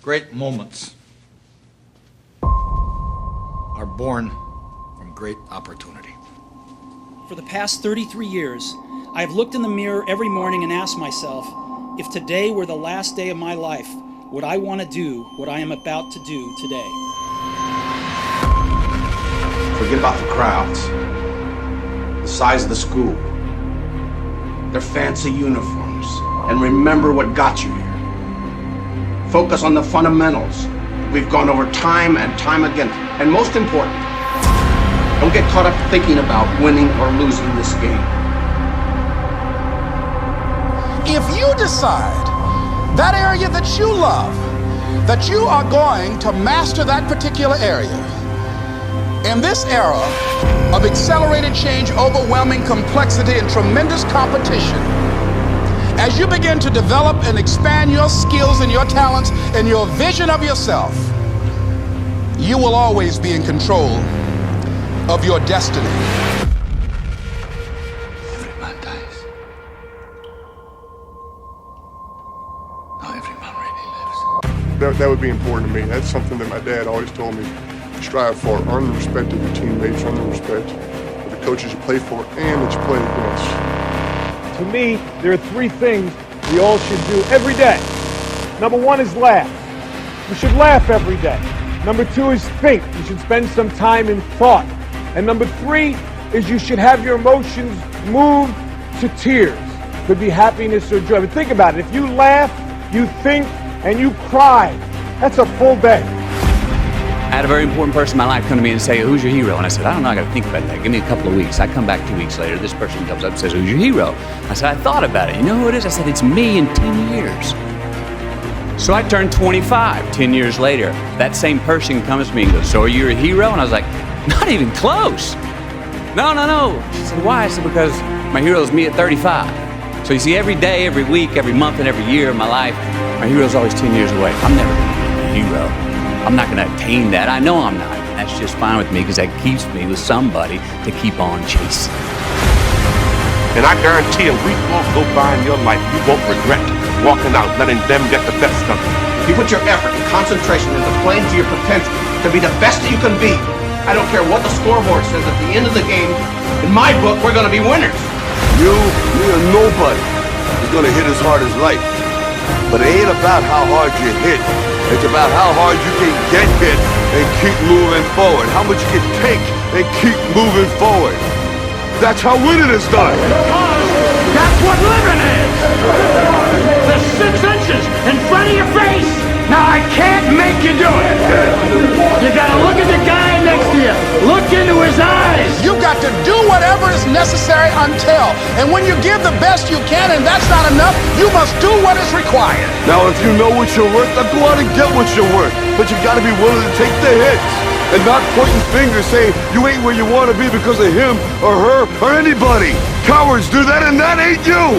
Great moments are born from great opportunity. For the past 33 years, I have looked in the mirror every morning and asked myself, if today were the last day of my life, would I want to do what I am about to do today? Forget about the crowds, the size of the school, their fancy uniforms, and remember what got you here. Focus on the fundamentals we've gone over time and time again. And most important, don't get caught up thinking about winning or losing this game. If you decide that area that you love, that you are going to master that particular area, in this era of accelerated change, overwhelming complexity, and tremendous competition, as you begin to develop and expand your skills and your talents and your vision of yourself, you will always be in control of your destiny. Every man dies. Not every man really lives. That would be important to me. That's something that my dad always told me. Strive for, earn the respect of your teammates, earn the respect of the coaches you play for and that you play against. To me, there are three things we all should do every day. Number one is laugh. You should laugh every day. Number two is think. You should spend some time in thought. And number three is you should have your emotions moved to tears. Could be happiness or joy. But think about it. If you laugh, you think, and you cry, that's a full day. I had a very important person in my life come to me and say, who's your hero? And I said, I don't know, I gotta think about that. Give me a couple of weeks. I come back 2 weeks later, this person comes up and says, who's your hero? I said, I thought about it. You know who it is? I said, it's me in 10 years. So I turned 25 10 years later. That same person comes to me and goes, so are you a hero? And I was like, not even close. No. She said, why? I said, because my hero is me at 35. So you see, every day, every week, every month, and every year of my life, my hero is always 10 years away. I'm never gonna be a hero. I'm not gonna attain that. I know I'm not. And that's just fine with me because that keeps me with somebody to keep on chasing. And I guarantee a week won't go by in your life you won't regret walking out, letting them get the best of you. If you put your effort and concentration into playing to your potential, to be the best that you can be, I don't care what the scoreboard says at the end of the game, in my book, we're gonna be winners. Me or nobody is gonna hit as hard as life. But it ain't about how hard you hit. It's about how hard you can get hit and keep moving forward. How much you can take and keep moving forward. That's how winning is done. Because that's what living is. The 6 inches in front of your face. Now I can't make you do it. You gotta look at the guy next to you. Look into his eyes. You've got to do whatever is necessary until. And when you give the best you can and that's not enough, you must do what is required. Now if you know what you're worth, then go out and get what you're worth. But you gotta be willing to take the hits. And not pointing fingers saying you ain't where you want to be because of him or her or anybody. Cowards do that and that ain't you.